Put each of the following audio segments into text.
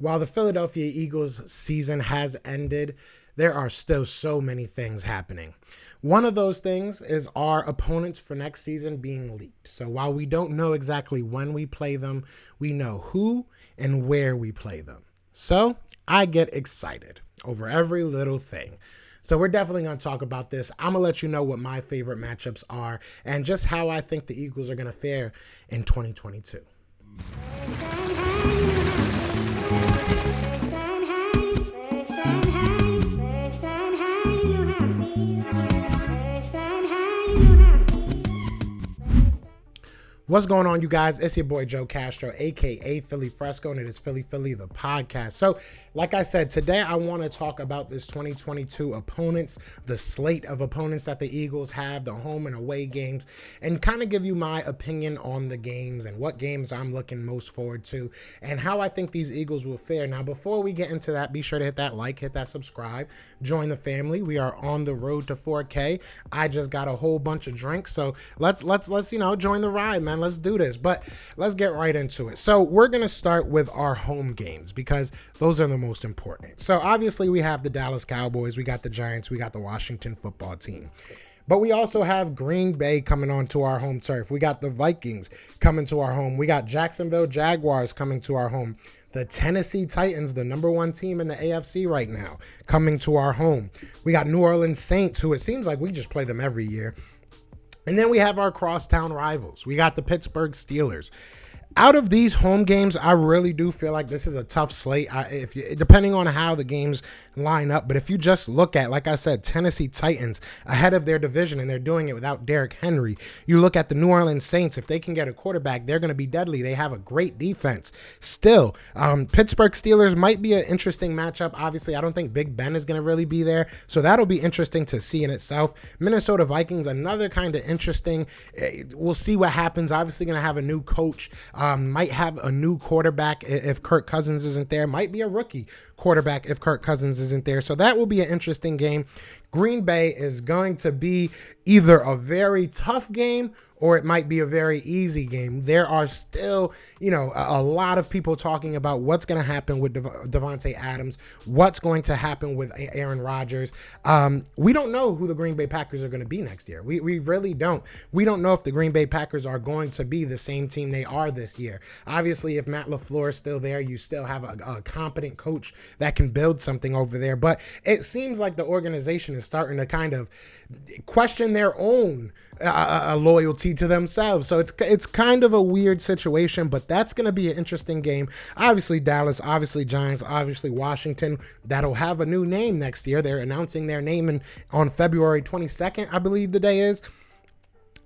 While the Philadelphia Eagles season has ended, there are still so many things happening. One of those things is our opponents for next season being leaked. So while we don't know exactly when we play them, we know who and where we play them. So I get excited over every little thing. So we're definitely going to talk about this. I'm going to let you know what my favorite matchups are and just how I think the Eagles are going to fare in 2022. What's going on, you guys? It's your boy Joe Castro, aka Philly Fresco, and it is Philly the podcast. So, like I said, today I want to talk about this 2022 opponents, the slate of opponents that the Eagles have, the home and away games, and kind of give you my opinion on the games and what games I'm looking most forward to and how I think these Eagles will fare. Now, before we get into that, be sure to hit that like, hit that subscribe, join the family. We are on the road to 4K. I just got a whole bunch of drinks, so let's join the ride, man. Let's do this, but let's get right into it. So we're going to start with our home games because those are the most important. So obviously we have the Dallas Cowboys, we got the Giants, we got the Washington football team. But we also have Green Bay coming onto our home turf. We got the Vikings coming to our home. We got Jacksonville Jaguars coming to our home. The Tennessee Titans, the number one team in the AFC right now, coming to our home. We got New Orleans Saints, who it seems like we just play them every year. And then we have our crosstown rivals. We got the Pittsburgh Steelers. Out of these home games, I really do feel like this is a tough slate. Depending on how the games line up, but if you just look at, like I said, Tennessee Titans ahead of their division, and they're doing it without Derrick Henry. You look at the New Orleans Saints. If they can get a quarterback, they're going to be deadly. They have a great defense. Still, Pittsburgh Steelers might be an interesting matchup. Obviously, I don't think Big Ben is going to really be there, so that'll be interesting to see in itself. Minnesota Vikings, another kind of interesting. We'll see what happens. Obviously, going to have a new coach. Might have a new quarterback if Kirk Cousins isn't there. Might be a rookie quarterback if Kirk Cousins isn't there. So that will be an interesting game. Green Bay is going to be either a very tough game or it might be a very easy game. There are still, a lot of people talking about what's going to happen with Davante Adams, what's going to happen with Aaron Rodgers. We don't know who the Green Bay Packers are going to be next year. We really don't. We don't know if the Green Bay Packers are going to be the same team they are this year. Obviously, if Matt LaFleur is still there, you still have a competent coach that can build something over there. But it seems like the organization is starting to kind of question their own loyalty to themselves. So it's kind of a weird situation, but that's going to be an interesting game. Obviously Dallas, obviously Giants, obviously Washington. That'll have a new name next year. They're announcing their name on February 22nd, I believe the day is.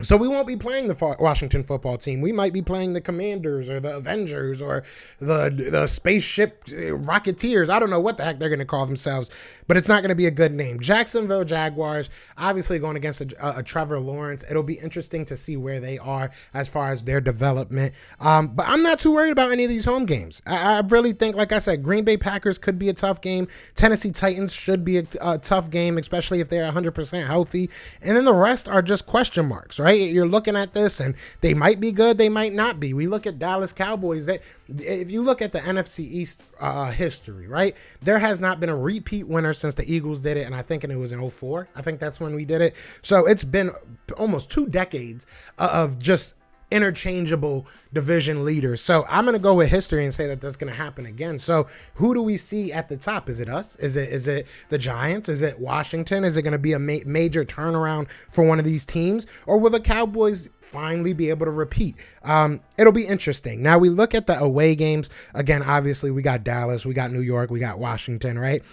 So we won't be playing the Washington football team. We might be playing the Commanders or the Avengers or the Spaceship Rocketeers. I don't know what the heck they're going to call themselves, but it's not going to be a good name. Jacksonville Jaguars, obviously going against a Trevor Lawrence. It'll be interesting to see where they are as far as their development. But I'm not too worried about any of these home games. I really think, like I said, Green Bay Packers could be a tough game. Tennessee Titans should be a tough game, especially if they're 100% healthy. And then the rest are just question marks, right? You're looking at this and they might be good, they might not be. We look at Dallas Cowboys. If you look at the NFC East history, right, there has not been a repeat winner since the Eagles did it, and I think it was in 2004. I think that's when we did it. So it's been almost 2 decades of just interchangeable division leaders. So I'm going to go with history and say that that's going to happen again. So who do we see at the top? Is it us? Is it the Giants? Is it Washington? Is it going to be a major turnaround for one of these teams? Or will the Cowboys finally be able to repeat? It'll be interesting. Now we look at the away games. Again, obviously we got Dallas, we got New York, we got Washington, right?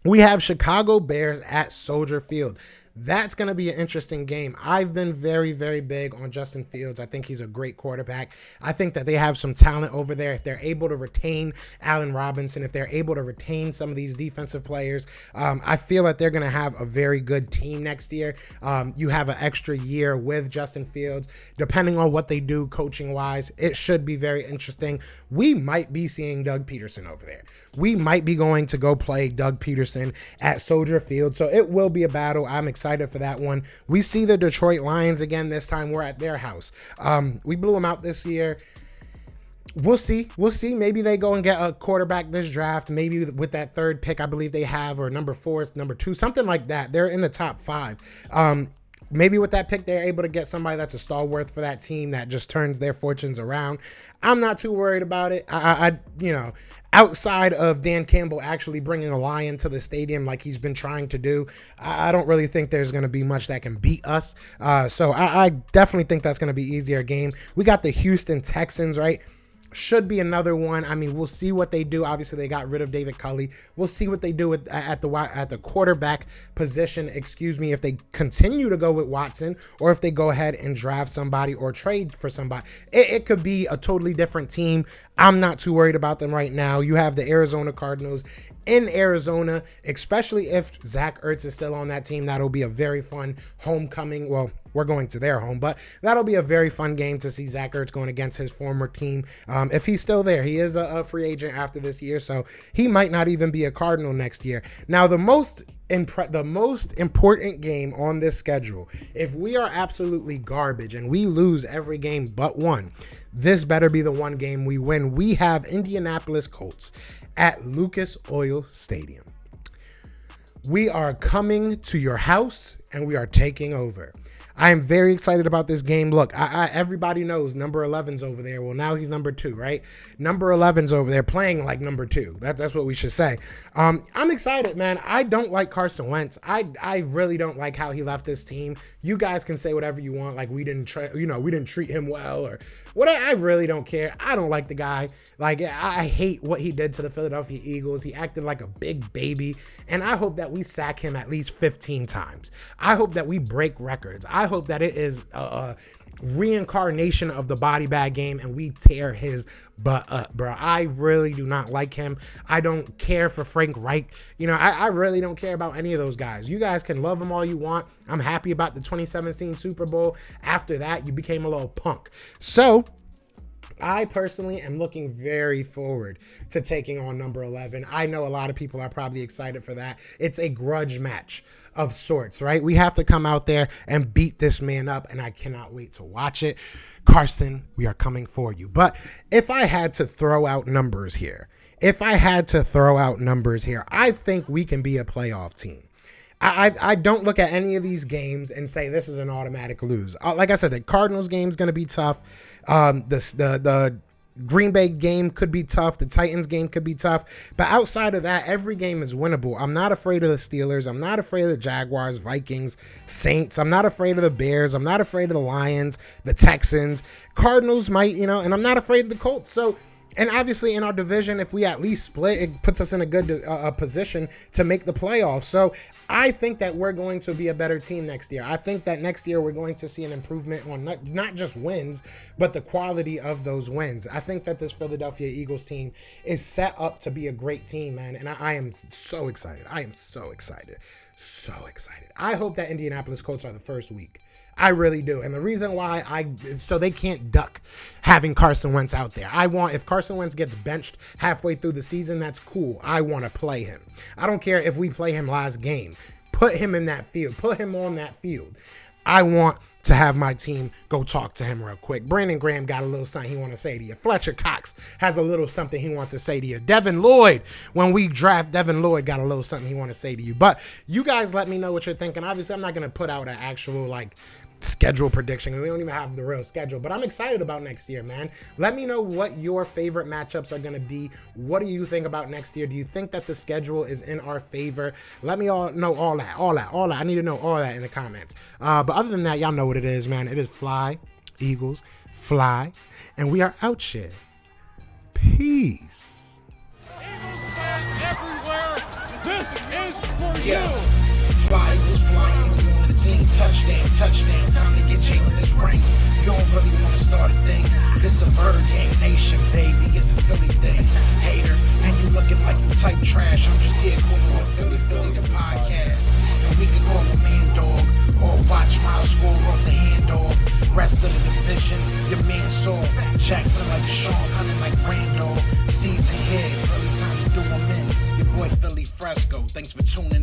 We have Chicago Bears at Soldier Field. That's going to be an interesting game. I've been very, very big on Justin Fields. I think he's a great quarterback. I think that they have some talent over there. If they're able to retain Allen Robinson, if they're able to retain some of these defensive players, I feel that they're going to have a very good team next year. You have an extra year with Justin Fields. Depending on what they do coaching-wise, it should be very interesting. We might be seeing Doug Peterson over there. We might be going to go play Doug Peterson at Soldier Field. So it will be a battle. I'm excited for that one. We see the Detroit Lions again. This time we're at their house. We blew them out this year. We'll see. We'll see. Maybe they go and get a quarterback this draft. Maybe with that third pick, I believe they have, or number 4, number 2, something like that. They're in the top 5. Maybe with that pick, they're able to get somebody that's a stalwart for that team that just turns their fortunes around. I'm not too worried about it. Outside of Dan Campbell actually bringing a lion to the stadium like he's been trying to do, I don't really think there's going to be much that can beat us. So I definitely think that's going to be an easier game. We got the Houston Texans, right? Should be another one. I mean, we'll see what they do. Obviously, they got rid of David Culley. We'll see what they do at the quarterback position. If they continue to go with Watson, or if they go ahead and draft somebody or trade for somebody. It could be a totally different team. I'm not too worried about them right now. You have the Arizona Cardinals in Arizona, especially if Zach Ertz is still on that team. That'll be a very fun homecoming. Well, we're going to their home, but that'll be a very fun game to see Zach Ertz going against his former team. If he's still there, he is a free agent after this year, so he might not even be a Cardinal next year. Now, the most important game on this schedule, if we are absolutely garbage and we lose every game but one, this better be the one game we win. We have Indianapolis Colts at Lucas Oil Stadium. We are coming to your house and we are taking over. I am very excited about this game. Look, everybody knows number 11's over there. Well, now he's number 2, right? Number 11's over there playing like number 2. That's what we should say. I'm excited, man. I don't like Carson Wentz. I really don't like how he left this team. You guys can say whatever you want, like we didn't treat him well or what. I really don't care. I don't like the guy. Like, I hate what he did to the Philadelphia Eagles. He acted like a big baby, and I hope that we sack him at least 15 times. I hope that we break records. I hope that it is a reincarnation of the body bag game and we tear his butt up, bro. I really do not like him. I don't care for Frank Reich. I really don't care about any of those guys. You guys can love them all you want. I'm happy about the 2017 Super Bowl. After that, you became a little punk. So I personally am looking very forward to taking on number 11. I know a lot of people are probably excited for that. It's a grudge match of sorts, right? We have to come out there and beat this man up, and I cannot wait to watch it. Carson, we are coming for you. But if I had to throw out numbers here, I think we can be a playoff team. I don't look at any of these games and say this is an automatic lose. Like I said, the Cardinals game is going to be tough. The Green Bay game could be tough. The Titans game could be tough. But outside of that, every game is winnable. I'm not afraid of the Steelers. I'm not afraid of the Jaguars, Vikings, Saints. I'm not afraid of the Bears. I'm not afraid of the Lions, the Texans. Cardinals might, and I'm not afraid of the Colts. So, and obviously in our division, if we at least split, it puts us in a good position to make the playoffs. So I think that we're going to be a better team next year. I think that next year we're going to see an improvement on not just wins, but the quality of those wins. I think that this Philadelphia Eagles team is set up to be a great team, man. And I am so excited. I am so excited. So excited. I hope that Indianapolis Colts are the first week. I really do. And the reason why so they can't duck having Carson Wentz out there. If Carson Wentz gets benched halfway through the season, that's cool. I want to play him. I don't care if we play him last game. Put him in that field. Put him on that field. I want to have my team go talk to him real quick. Brandon Graham got a little something he wants to say to you. Fletcher Cox has a little something he wants to say to you. Devin Lloyd, when we draft Devin Lloyd, got a little something he wants to say to you. But you guys let me know what you're thinking. Obviously, I'm not going to put out an actual schedule prediction. We don't even have the real schedule, but I'm excited about next year, man. Let me know what your favorite matchups are going to be. What do you think about next year? Do you think that the schedule is in our favor? Let me know all that. I need to know all that in the comments. But other than that, y'all know what it is, man. It is fly, Eagles, fly, and we are out here. Peace. Eagles fans everywhere. This is for you. Fly, Eagles, fly. Team touchdown, time to get Jalen this ring. You don't really want to start a thing. This a Bird Gang Nation, baby. It's a Philly thing. Hater, and you looking like you type trash. I'm just here calling on Philly the podcast. And we can call a man dog or watch Miles score off the handoff. Rest of the division, your man soft. Jackson like Sean, hunting like Randall. Season here, really time to do him in. Your boy Philly Fresco. Thanks for tuning in.